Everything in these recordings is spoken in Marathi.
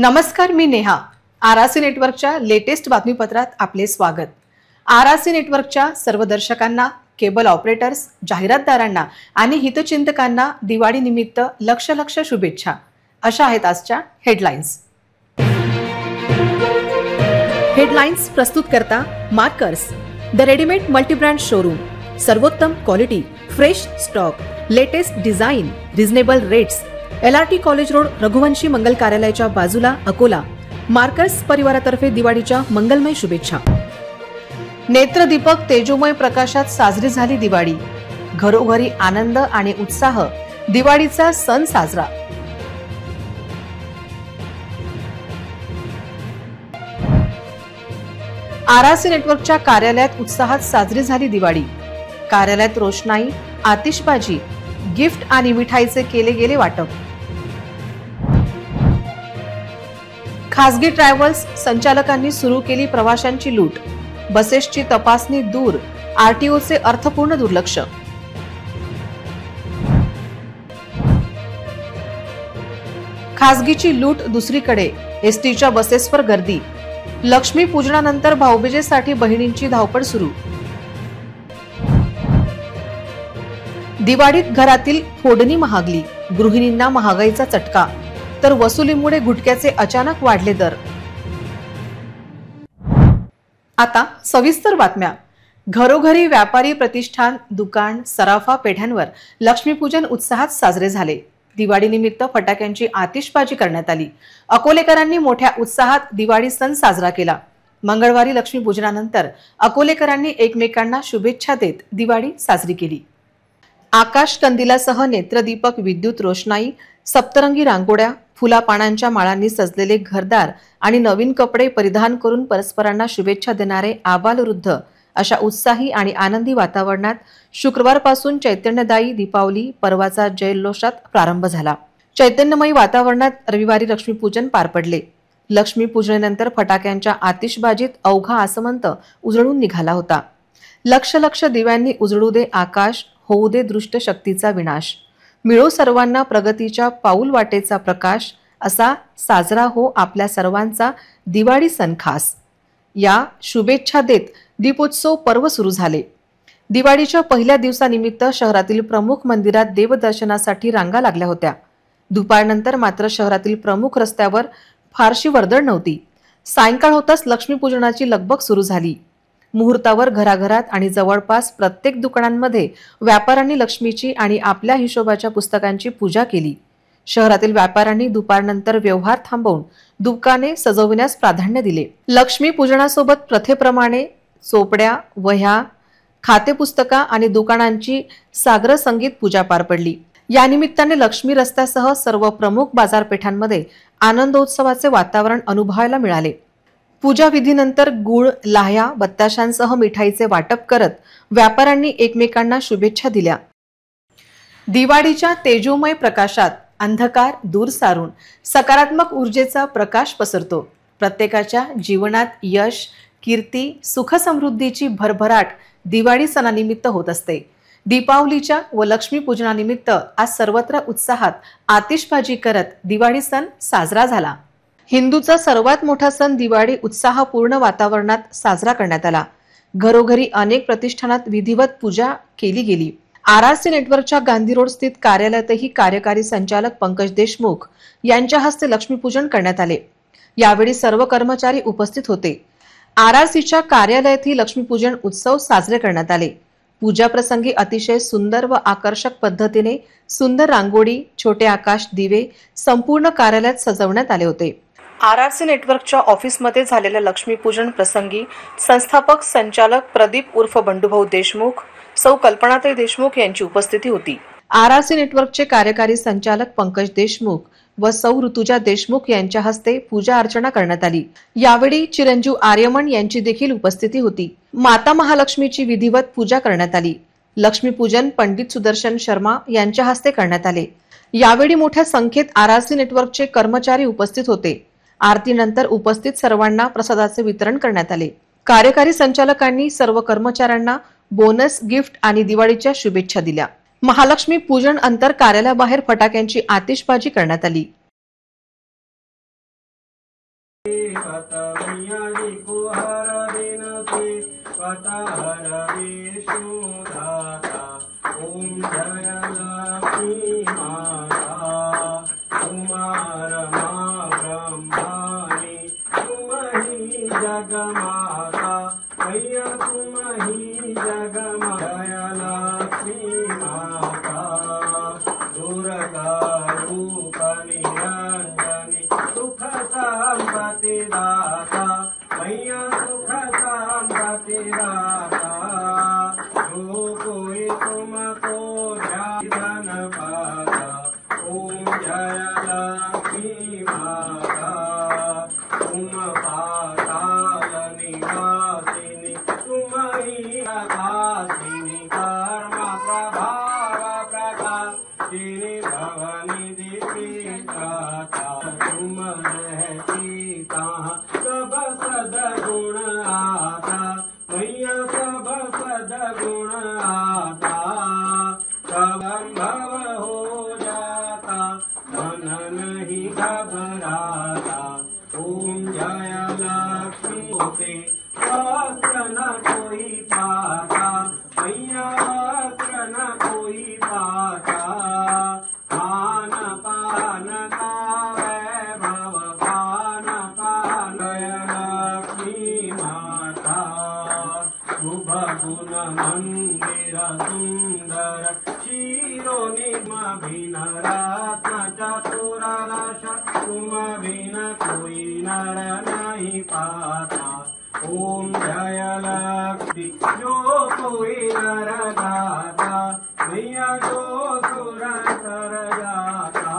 नमस्कार, मी नेहा. आरआरसी नेटवर्कच्या लेटेस्ट बातमीपत्रात आपले स्वागत. आरआरसी नेटवर्कच्या सर्व दर्शकांना, केबल ऑपरेटर्स, जाहिरातदारांना आणि हितचिंतकांना दिवाळी निमित्त लक्ष शुभेच्छा. अशा आहेत आजच्या हेडलाईन्स. हेडलाईन्स प्रस्तुत करता Markers, the readymade multibrand showroom. सर्वोत्तम quality, fresh stock, latest design, reasonable rates. LRT college road, Raghuvanshi Mangal कार्यालयाच्या बाजूला, अकोला. मार्कर्स परिवारातर्फे दिवाळीच्या मंगलमय शुभेच्छा. नेत्रदीपक तेजोमय प्रकाशात साजरी झाली दिवाळी. घरोघरी आनंद आणि उत्साह, दिवाळीचा सण साजरा. आरआरसी नेटवर्कच्या कार्यालयात उत्साहात साजरी झाली दिवाळी. कार्यालयात रोषणाई, आतिषबाजी, गिफ्ट आणि मिठाईचे केले गेले वाटप. खासगी ट्रॅव्हल्स संचालकांनी सुरू केली प्रवाशांची लूट. बसेसची तपासणी दूर, आरटीओचे अर्थपूर्ण दुर्लक्ष. खासगीची लूट दुसरीकडे, एसटीच्या बसेसवर गर्दी. लक्ष्मी पूजनानंतर भाऊबीजेसाठी बहिणींची धावपळ सुरू. दिवाळीत घरातील फोडणी महागली, गृहिणींना महागाईचा चटका. तर वसुलीमुळे गुटख्याचे अचानक वाढले दर. आता सविस्तर बातम्या. घरोघरी व्यापारी प्रतिष्ठान, दुकान, सराफा पेढ्यांवर लक्ष्मीपूजन उत्साहात साजरे झाले. दिवाळी निमित्त फटाक्यांची आतिषबाजी करण्यात आली. अकोलेकरांनी मोठ्या उत्साहात दिवाळी सण साजरा केला. मंगळवारी लक्ष्मीपूजनानंतर अकोलेकरांनी एकमेकांना शुभेच्छा देत दिवाळी साजरी केली. आकाश कंदिलासह नेत्रदीपक, विद्युत रोषणाई, सप्तरंगी रांगोळ्या, फुला पानांच्या माळांनी सजलेले घरदार आणि नवीन कपडे परिधान करून परस्परांना शुभेच्छा देणारे आबालवृद्ध अशा उत्साही आणि आनंदी वातावरणात शुक्रवारपासून चैतन्यदायी दीपावली पर्वाचा जल्लोषात प्रारंभ झाला. चैतन्यमयी वातावरणात रविवारी लक्ष्मीपूजन पार पडले. लक्ष्मीपूजनानंतर फटाक्यांच्या आतिषबाजीत अवघा आसमंत उजळून निघाला होता. लक्ष दिव्यांनी उजळू दे आकाश, होऊ दे दृष्ट शक्तीचा विनाश. मिळो सर्वांना प्रगतीच्या पाऊल वाटेचा प्रकाश. असा साजरा हो आपल्या सर्वांचा दिवाळी सण खास. या शुभेच्छा देत दीपोत्सव पर्व सुरू झाले. दिवाळीच्या पहिल्या दिवसानिमित्त शहरातील प्रमुख मंदिरात देवदर्शनासाठी रांगा लागल्या होत्या. दुपारनंतर मात्र शहरातील प्रमुख रस्त्यावर फारशी वर्दळ नव्हती. सायंकाळ होताच लक्ष्मीपूजनाची लगबग सुरू झाली. मुहूर्तावर घराघरात आणि जवळपास प्रत्येक दुकानांमध्ये व्यापाऱ्यांनी लक्ष्मीची आणि आपल्या हिशोबाच्या पुस्तकांची पूजा केली. शहरातील व्यापाऱ्यांनी दुपारनंतर व्यवहार थांबवून दुकाने सजविण्यास प्राधान्य दिले. लक्ष्मी पूजनासोबत प्रथेप्रमाणे चोपड्या, वह्या, खातेपुस्तका आणि दुकानांची सागर संगीत पूजा पार पडली. या निमित्ताने लक्ष्मी रस्त्यासह सर्व प्रमुख बाजारपेठांमध्ये आनंदोत्सवाचे वातावरण अनुभवायला मिळाले. पूजा विधीनंतर गुळ, लाह्या, बत्ताशांसह मिठाईचे वाटप करत व्यापाऱ्यांनी एकमेकांना शुभेच्छा दिल्या. दिवाळीच्या तेजोमय प्रकाशात अंधकार दूर सारून सकारात्मक ऊर्जेचा प्रकाश पसरतो. प्रत्येकाच्या जीवनात यश, कीर्ती, सुख समृद्धीची भरभराट दिवाळी सणानिमित्त होत असते. दीपावलीच्या व लक्ष्मीपूजनानिमित्त आज सर्वत्र उत्साहात आतिषबाजी करत दिवाळी सण साजरा झाला. हिंदूचा सर्वात मोठा सण दिवाळी उत्साहपूर्ण वातावरणात साजरा करण्यात आला. घरोघरी अनेक प्रतिष्ठानात विधिवत पूजा केली गेली. आरआरसी नेटवर्कच्या गांधी रोड स्थित कार्यालयातही कार्यकारी संचालक पंकज देशमुख यांच्या हस्ते लक्ष्मीपूजन करण्यात आले. यावेळी सर्व कर्मचारी उपस्थित होते. आरआरसीच्या कार्यालयातही लक्ष्मीपूजन उत्सव साजरे करण्यात आले. पूजा प्रसंगी अतिशय सुंदर व आकर्षक पद्धतीने सुंदर रांगोळी, छोटे आकाश दिवे संपूर्ण कार्यालयात सजवण्यात आले होते. आरआरसी नेटवर्कच्या ऑफिसमध्ये झालेल्या लक्ष्मीपूजन प्रसंगी संस्थापक संचालक प्रदीप उर्फ बंडूभाऊ देशमुख, सौ कल्पनाताई देशमुख यांची उपस्थिती होती. आरआरसी नेटवर्कचे कार्यकारी संचालक पंकज देशमुख व सौ ऋतुजा देशमुख यांच्या हस्ते पूजा अर्चना करण्यात आली. यावेळी चिरंजीव आर्यमन यांची देखील उपस्थिती होती. माता महालक्ष्मीची विधिवत पूजा करण्यात आली. लक्ष्मीपूजन पंडित सुदर्शन शर्मा यांच्या हस्ते करण्यात आले. यावेळी मोठ्या संख्येत आरआरसी नेटवर्कचे कर्मचारी उपस्थित होते. आरतीनंतर उपस्थित सर्वांना प्रसादाचे वितरण करण्यात आले. कार्यकारी संचालकांनी सर्व कर्मचाऱ्यांना बोनस, गिफ्ट आणि दिवाळीच्या शुभेच्छा दिल्या. महालक्ष्मी पूजन अंतर कार्यालयाबाहेर फटाक्यांची आतिषबाजी करण्यात आली. पत मैया को हर दिन से पत हर विष्णुदाता ओम जय लक्ष्मी माता कुमार माँ ब्रह्माणी तुम ही जगमाता मैया तुम ही जगमाता जय लक्ष्मी माता दुर्गा रूप निरंजनी सुख संपत्ति दाता मैया सुख संपत्ति दाता जो कोई तुमको ध्यान पाता ओम जय लक्ष्मी माता तुम पाताल निवासिनी तुम ही आकाशिनी कर्म प्रभाव प्रकाशिनी भवनी दीपिका तुम रहती कहाँ सब सदगुण आता मैया सब सदगुण आता सब संभव हो जाता मन नहीं घबराता ओम जय लक्ष्मी वस्त्र न कोई पाता मैया वस्त्र न कोई पाता खान पान का वैभव खान पान जय लक्ष्मी माता शुभ गुण मंदिर सुंदर शिरोनिमा भिन रत्न चतुर रस तुम भिन कोई नर नहीं पाता ओम जय लक्ष्मी जो कोई नर गाता मैया जो सुर कर जाता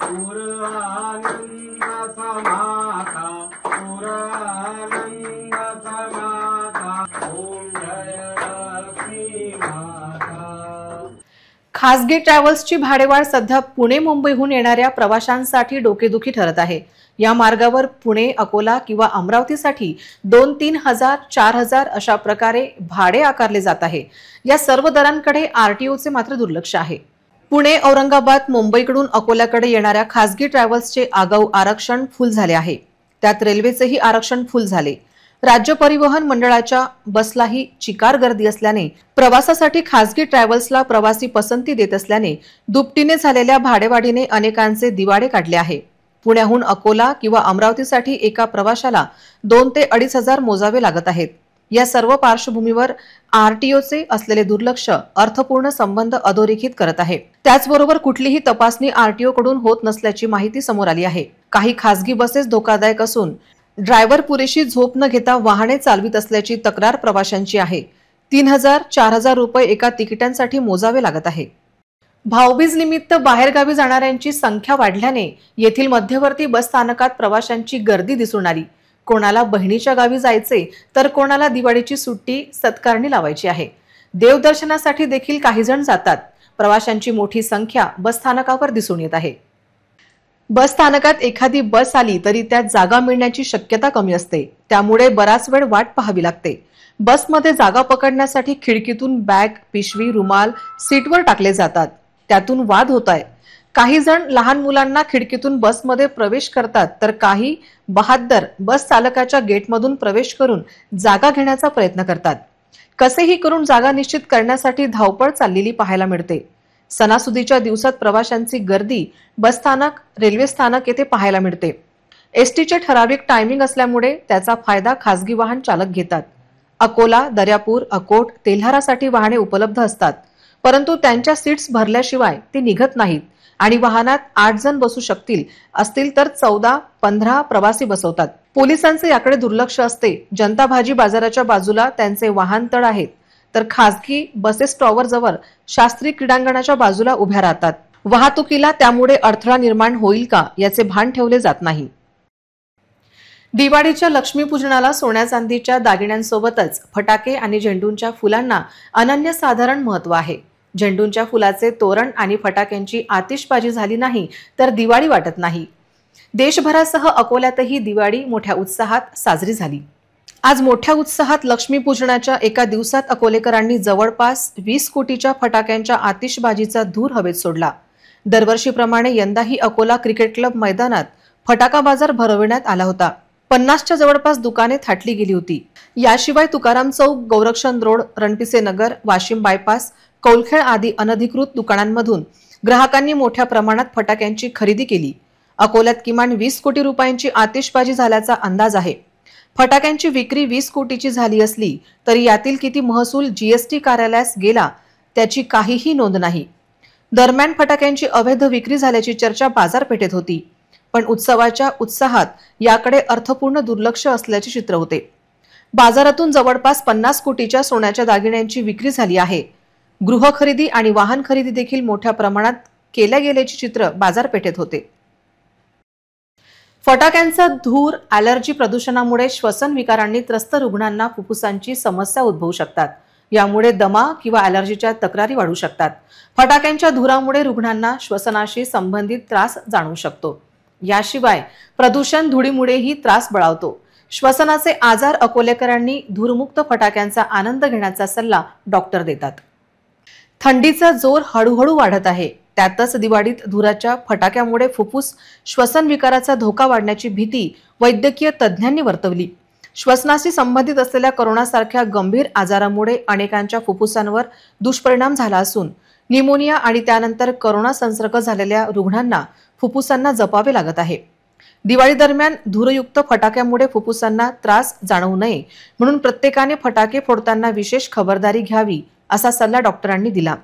पूर्वानंद समाता पूर्वानंद समाता ओम जय लक्ष्मी माता। खासगी ट्रॅव्हल्सची भाडेवाढ सध्या पुणे मुंबईहून येणाऱ्या प्रवाशांसाठी डोकेदुखी ठरत आहे। या मार्गावर पुणे, अकोला किंवा अमरावतीसाठी 2-3 हजार 4 हजार अशा प्रकारे भाडे आकारले जात आहे। या सर्व दरांकडे आरटीओचे मात्र दुर्लक्ष आहे। पुणे, औरंगाबाद, मुंबईकडून अकोल्याकडे येणाऱ्या खासगी ट्रॅव्हल्सचे आगाऊ आरक्षण फुल झाले आहे। त्यात रेल्वेचेही आरक्षण फुल झाले। राज्य परिवहन मंडळाच्या बसलाही चिकार गर्दी असल्याने प्रवासासाठी खासगी ट्रॅव्हल्सला प्रवासी पसंती देत असल्याने दुपटीने झालेल्या भाडेवाढीने अनेकांचे दिवाळे काढले आहे। पुण्याहून अकोला किंवा अमरावतीसाठी एका प्रवाशाला 2 ते 2.5 हजार मोजावे लागत आहेत। या सर्व पार्श्वभूमीवर आरटीओचे असलेले दुर्लक्ष अर्थपूर्ण संबंध अधोरेखित करत आहे। त्याचबरोबर कुठलीही तपासणी आरटीओ कडून होत नसल्याची माहिती समोर आली आहे। काही खासगी बसेस धोकादायक असून ड्रायव्हर पुरेशी झोप न घेता वाहने चालवित असल्याची तक्रार प्रवाशांची आहे। 3,000-4,000 रुपये एका तिकिटांसाठी मोजावे लागत आहे। भाऊबीज निमित्त बाहेरगावी जाणाऱ्यांची संख्या वाढल्याने येथील मध्यवर्ती बस स्थानकात प्रवाशांची गर्दी दिसून आली। कोणाला बहिणीच्या गावी जायचे तर कोणाला दिवाळीची सुट्टी सत्कारणी लावायची आहे। देवदर्शनासाठी देखील काही जण जातात। प्रवाशांची मोठी संख्या बस स्थानकावर दिसून येत आहे। बस स्थानकात एखादी बस आली तरी त्यात जागा मिळण्याची शक्यता कमी असते। त्यामुळे बराच वेळ वाट पाहावी लागते। बसमध्ये जागा पकडण्यासाठी खिडकीतून बॅग, पिशवी, रुमाल सीटवर टाकले जातात। त्यातून वाद होताय। काही जण लहान मुलांना खिडकीतून बसमध्ये प्रवेश करतात तर काही बहाद्दर बस चालकाच्या गेटमधून प्रवेश करून जागा घेण्याचा प्रयत्न करतात। कसेही करून जागा निश्चित करण्यासाठी धावपळ चाललेली पाहायला मिळते। सणासुदीच्या दिवसात प्रवाशांची गर्दी बसस्थानक, रेल्वे स्थानक येथे पाहायला मिळते। एसटीचे ठराविक टायमिंग असल्यामुळे त्याचा फायदा खासगी वाहन चालक घेतात। अकोला, दर्यापूर, अकोट, तेल्हारासाठी वाहने उपलब्ध असतात, परंतु त्यांच्या सीट्स भरल्याशिवाय ते निघत नाहीत आणि वाहनात 8 जण बसू असतील तर 14-15 प्रवासी बसवतात। पोलिसांचे याकडे दुर्लक्ष असते। जनता भाजी बाजाराच्या बाजूला त्यांचे वाहनतळ आहेत, तर खासगी बसेस टॉवर जवळ शास्त्री क्रीडांगणाच्या बाजूला उभ्या राहतात। वाहतुकीला त्यामुळे अडथळा निर्माण होईल का याचे भान ठेवले जात नाही। दिवाळीच्या लक्ष्मीपूजनाला सोन्या चांदीच्या दागिन्यांसोबतच फटाके आणि झेंडूंच्या फुलांना अनन्यसाधारण महत्त्व आहे। झेंडूंच्या फुलाचे तोरण आणि फटाक्यांची आतिषबाजी झाली नाही तर दिवाळी वाटत नाही। देशभरासह अकोल्यातही दिवाळी मोठ्या उत्साहात साजरी झाली। आज मोठ्या उत्साहात लक्ष्मीपूजनाच्या एका दिवसात अकोलेकरांनी जवळपास 20 कोटीच्या फटाक्यांच्या आतिषबाजीचा धूर हवेत सोडला। दरवर्षीप्रमाणे यंदाही अकोला क्रिकेट क्लब मैदानात फटाका बाजार भरवण्यात आला होता। 50च्या जवळपास दुकाने थाटली गेली होती। याशिवाय तुकाराम चौक, गौरक्षण रोड, रणपिसे नगर, वाशिम बायपास, कौलखेड आदी अनधिकृत दुकानांमधून ग्राहकांनी मोठ्या प्रमाणात फटाक्यांची खरेदी केली। अकोल्यात किमान 20 कोटी रुपयांची आतिषबाजी झाल्याचा अंदाज आहे। फटाक्यांची विक्री 20 कोटीची झाली असली तरी यातील किती महसूल जीएसटी कार्यालयास गेला त्याची काहीही नोंद नाही। दरम्यान फटाक्यांची अवैध विक्री झाल्याची चर्चा बाजारपेठेत होती, पण उत्सवाच्या उत्साहात याकडे अर्थपूर्ण दुर्लक्ष असल्याचे चित्र होते। बाजारातून जवळपास 50 कोटीच्या सोन्याच्या दागिन्यांची विक्री झाली आहे। गृह खरेदी आणि वाहन खरेदी देखील मोठ्या प्रमाणात केल्या गेल्याचे चित्र बाजारपेठेत होते। फटाक्यांचा धूर, ॲलर्जी, प्रदूषणामुळे श्वसन विकारांनी त्रस्त रुग्णांना फुफ्फुसांची समस्या उद्भवू शकतात। यामुळे दमा किंवा ॲलर्जीच्या तक्रारी वाढू शकतात। फटाक्यांच्या धुरामुळे रुग्णांना श्वसनाशी संबंधित त्रास जाणवू शकतो। याशिवाय प्रदूषण धुळीमुळेही त्रास बळावतो। श्वसनाचे आजार अकोलेकरांनी धूरमुक्त फटाक्यांचा आनंद घेण्याचा सल्ला डॉक्टर देतात। थंडीचा जोर हळूहळू वाढत आहे, त्यातच दिवाळीत धुराच्या फटाक्यामुळे फुफ्फुस श्वसन विकाराचा धोका वाढण्याची भीती वैद्यकीय तज्ज्ञांनी वर्तवली। श्वसनाशी संबंधित असलेल्या कोरोनासारख्या गंभीर आजारामुळे अनेकांच्या फुफ्फुसांवर दुष्परिणाम झाला असून निमोनिया आणि त्यानंतर कोरोना संसर्ग झालेल्या रुग्णांना फुफ्फुसांना जपावे लागत आहे। दिवाळी दरम्यान धूरयुक्त फटाक्यामुळे फुफ्फुसांना त्रास जाणवू नये म्हणून प्रत्येकाने फटाके फोडताना विशेष खबरदारी घ्यावी असा सल्ला डॉक्टरांनी दिला।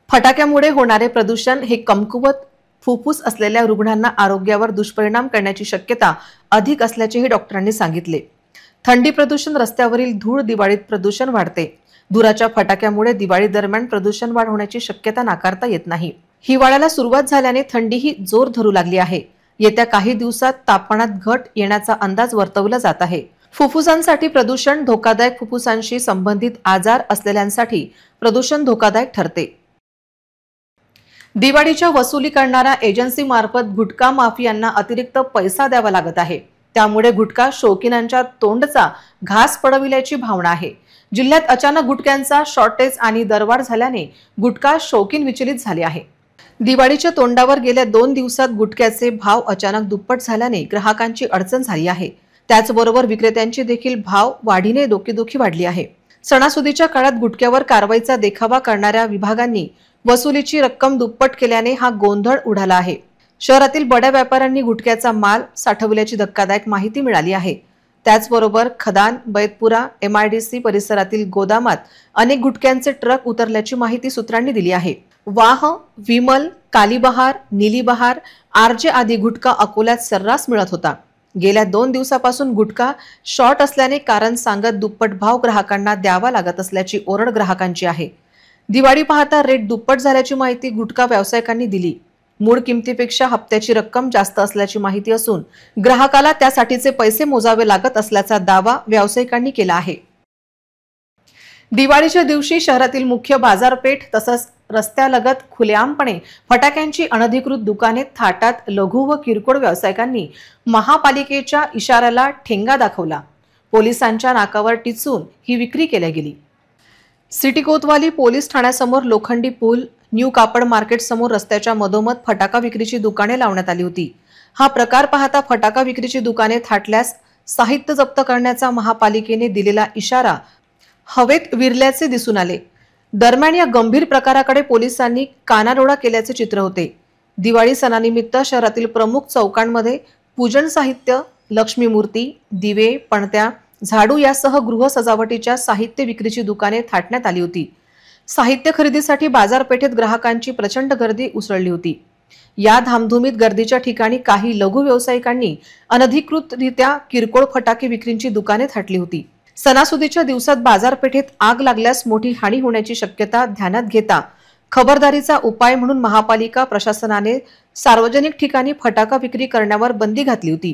फटाक्यामुळे होणारे प्रदूषण हे कमकुवत फुफ्फुस असलेल्या रुग्णांना आरोग्यावर दुष्परिणाम करण्याची शक्यता अधिक असल्याचेही डॉक्टरांनी सांगितले। थंडी, प्रदूषण, रस्त्यावरील धूळ, दिवाळीत प्रदूषण वाढते। धुराच्या फटाक्यामुळे दिवाळी दरम्यान प्रदूषण वाढ होण्याची शक्यता नाकारता येत नाही। हिवाळ्याला सुरुवात झाल्याने थंडीही जोर धरू लागली आहे। येत्या काही दिवसात तापमानात घट येण्याचा अंदाज वर्तवला जात आहे। फुफ्फुसांसाठी प्रदूषण धोकादायक, फुफ्फुसांशी संबंधित आजार असलेल्यांसाठी प्रदूषण धोकादायक ठरते। दिवाळीच्या वसुली करणाऱ्या एजन्सीमार्फत गुटखा माफियांना अतिरिक्त पैसा द्यावा लागत आहे। त्यामुळे गुटखा शौकीनांच्या तोंडचा घास पडविल्याची भावना आहे। जिल्ह्यात अचानक गुटख्यांचा शॉर्टेज आणि दरवाढ झाल्याने गुटखा शौकीन विचलित झाले आहे। दिवाळीच्या तोंडावर गेल्या 2 दिवसात गुटख्याचे भाव अचानक दुप्पट झाल्याने ग्राहकांची अडचण झाली आहे। त्याचबरोबर विक्रेत्यांची देखील भाव वाढीने डोकेदुखी वाढली आहे। सणासुदीच्या काळात गुटख्यावर कारवाईचा देखावा करणाऱ्या विभागांनी वसुलीची रक्कम दुप्पट केल्याने हा गोंधळ उडाला आहे। शहरातील बड्या व्यापाऱ्यांनी गुटख्याचा माल साठवल्याची धक्कादायक माहिती मिळाली आहे। त्याचबरोबर खदान, बैतपुरा, MIDC परिसरातील गोदामात अनेक गुटख्यांचे ट्रक उतरल्याची माहिती सूत्रांनी दिली आहे। वाह, विमल, कालीबहार, नीलीबहार, RJ आदी गुटखा अकोल्यात सर्रास मिळत होता। गेल्या 2 दिवसापासून गुटखा शॉर्ट असल्याने कारण सांगत दुप्पट भाव ग्राहकांना द्यावा लागत असल्याची ओरड ग्राहकांची आहे। दिवाळी पाहता रेट दुप्पट झाल्याची माहिती गुटखा व्यावसायिकांनी दिली। मूळ किमतीपेक्षा हप्त्याची रक्कम जास्त असल्याची माहिती असून ग्राहकाला त्यासाठीचे पैसे मोजावे लागत असल्याचा दावा व्यावसायिकांनी केला आहे। दिवाळीच्या दिवशी शहरातील मुख्य बाजारपेठ तसंच रस्त्यालगत खुलेआमपणे फटाक्यांची अनधिकृत दुकाने थाटात लघु व किरकोळ व्यावसायिकांनी महापालिकेच्या इशाऱ्याला ठेंगा दाखवला। पोलिसांच्या नाकावर टिचून ही विक्री केली गेली। सिटी कोतवाली पोलीस ठाण्यासमोर लोखंडी पूल, न्यू कापड मार्केट समोर रस्त्याच्या मधोमध फटाका विक्रीची दुकाने लावण्यात आली होती। हा प्रकार पाहता फटाका विक्रीची दुकाने थाटल्यास साहित्य जप्त करण्याचा महापालिकेने दिलेला इशारा हवेत विरल्याचे दिसून आले। दरम्यान या गंभीर प्रकाराकडे पोलिसांनी कानाडोळा केल्याचे चित्र होते। दिवाळी सणानिमित्त शहरातील प्रमुख चौकांमध्ये पूजन साहित्य, लक्ष्मी मूर्ती, दिवे, पणत्या, झाडू यासह गृह सजावटीच्या साहित्य विक्रीची दुकाने थाटण्यात आली होती। साहित्य खरेदीसाठी बाजारपेठेत ग्राहकांची प्रचंड गर्दी उसळली होती। या धामधुमीत गर्दीच्या ठिकाणी काही लघु व्यावसायिकांनी अनधिकृतरित्या किरकोळ फटाके विक्रीची दुकाने थाटली होती। सणासुदीच्या दिवसात बाजारपेठेत आग लागल्यास मोठी हानी होण्याची शक्यता ध्यानात घेता खबरदारीचा उपाय म्हणून महापालिका प्रशासनाने सार्वजनिक ठिकाणी फटाका विक्री करण्यावर बंदी घातली होती।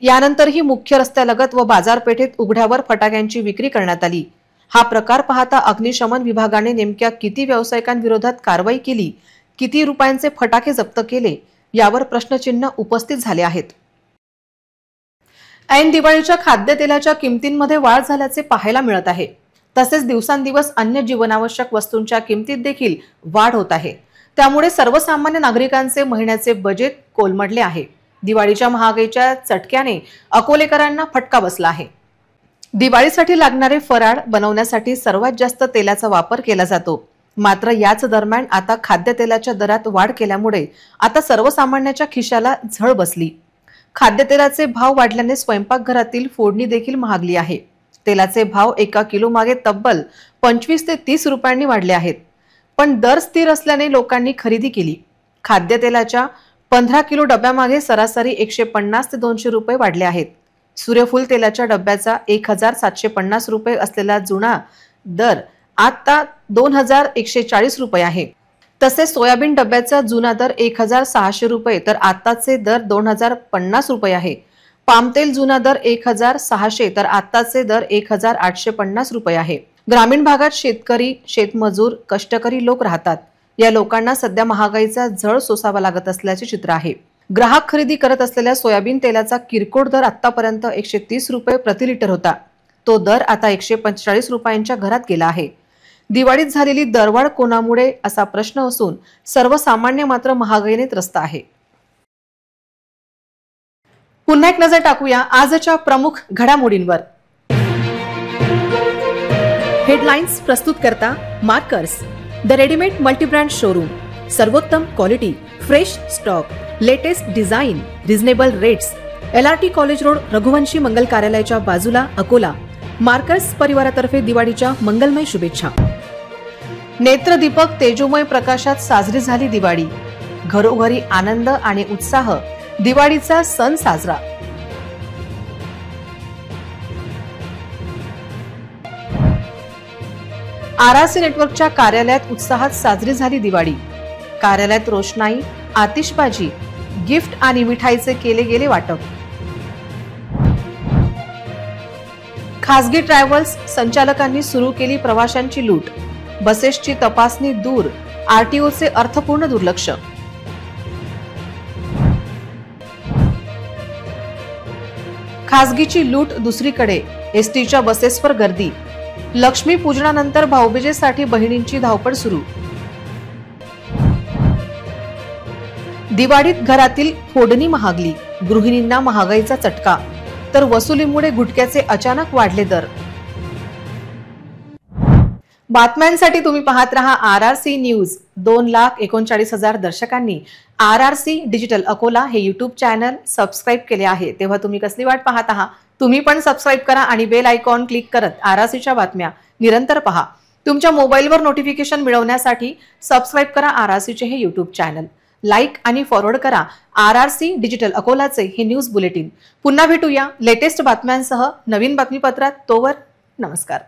यानंतरही मुख्य रस्त्यालगत व बाजारपेठेत उघड्यावर फटाक्यांची विक्री करण्यात आली। हा प्रकार पाहता अग्निशमन विभागाने नेमक्या किती व्यावसायिकांविरोधात कारवाई केली, किती रुपयांचे फटाके जप्त केले यावर प्रश्नचिन्ह उपस्थित झाले आहेत। ऐन दिवाळीच्या खाद्यतेलाच्या किमतींमध्ये वाढ झाल्याचे पाहायला मिळत आहे। तसेच दिवसांदिवस अन्य जीवनावश्यक वस्तूंच्या किमतीत देखील वाढ होत आहे। त्यामुळे सर्वसामान्य नागरिकांचे महिन्याचे बजेट कोलमडले आहे। दिवाळीच्या महागाईच्या चटक्याने अकोलेकरांना फटका बसला आहे। दिवाळीसाठी लागणारे फराळ बनवण्यासाठी सर्वात जास्त तेलाचा वापर केला जातो। मात्र याच दरम्यान आता खाद्यतेलाच्या दरात वाढ केल्यामुळे आता सर्वसामान्याच्या खिशाला झळ बसली। खाद्यतेलाचे भाव वाढल्याने स्वयंपाकघरातील फोडणी देखील महागली आहे। तेलाचे भाव 1 किलो मागे तब्बल 25 ते 30 रुपयांनी वाढले आहेत। पण दर स्थिर असल्याने लोकांनी खरेदी केली। खाद्यतेलाच्या 15 किलो डब्यामागे सरासरी 150 ते 200 रुपये वाढले आहेत। सूर्यफूल तेलाच्या डब्याचा 1750 रुपये असलेला जुना दर आता 2140 रुपये आहे। तसेच सोयाबीन डब्याचा जुना दर 1600 रुपये तर आताचे दर 2050 रुपये आहे। पामतेल जुना दर 1600 तर आताचे दर 1850 रुपये आहे। ग्रामीण भागात शेतकरी, शेतमजूर, कष्टकरी लोक राहतात। या लोकांना सध्या महागाईचा झळ सोसावा लागत असल्याचे चित्र आहे। ग्राहक खरेदी करत असलेल्या सोयाबीन तेलाचा किरकोळ दर आतापर्यंत 130 रुपये प्रति लिटर होता। तो दर आता 145 रुपयांच्या घरात गेला आहे। दिवाळीत झालेली दरवाढ कोणामुळे असा प्रश्न असून सर्वसामान्य मात्र महागाईने त्रस्त आहे। पुन्हा एक नजर टाकूया आजच्या प्रमुख घडामोडींवर। हेडलाइन्स प्रस्तुत करता Markers, the readymade multibrand showroom, सर्वोत्तम quality, fresh stock, latest design, reasonable rates, LRT college road, Raghuvanshi Mangal कार्यालयाच्या बाजूला, अकोला। मार्कर्स परिवारातर्फे दिवाळीच्या मंगलमय शुभेच्छा। नेत्रदीपक तेजोमय प्रकाशात साजरी झाली दिवाळी। घरोघरी आनंद आणि उत्साह, दिवाळीचा सण साजरा। RRC नेटवर्कच्या कार्यालयात उत्साहात साजरी झाली दिवाळी। कार्यालयात रोषणाई, आतिषबाजी, गिफ्ट आणि मिठाईचे केले गेले वाटप। खासगी ट्रॅव्हल्स संचालकांनी सुरू केली प्रवाशांची लूट। बसेसची तपासणी दूर, RTOचे अर्थपूर्ण दुर्लक्ष। खासगीची लूट दुसरीकडे, एसटीच्या बसेसवर गर्दी। लक्ष्मी पूजनानंतर भाऊबीजेसाठी बहिणींची धावपळ सुरू। दिवाळीत घरातील फोडणी महागली, गृहिणींना महागाईचा चटका, तर वसुलीमुळे गुटख्याचे अचानक वाढले दर। बातम्यांसाठी तुम्ही पाहत रहा RRC news. 2,39,000 दर्शकांनी RRC digital Akola हे YouTube चॅनल सबस्क्राइब केले आहे। तेव्हा तुम्ही कसली वाट पाहत आहात? तुम्ही पण सबस्क्राइब करा आणि बेल आयकॉन क्लिक करत RRCच्या बातम्या निरंतर पहा। तुमच्या मोबाईलवर नोटिफिकेशन मिळवण्यासाठी सबस्क्राइब करा RRCचे हे YouTube चॅनल। लाईक आणि फॉरवर्ड करा RRC डिजिटल अकोलाचे हे न्यूज बुलेटिन। पुन्हा भेटूया लेटेस्ट बातम्यांसह नवीन बातमीपत्रात। तोवर नमस्कार।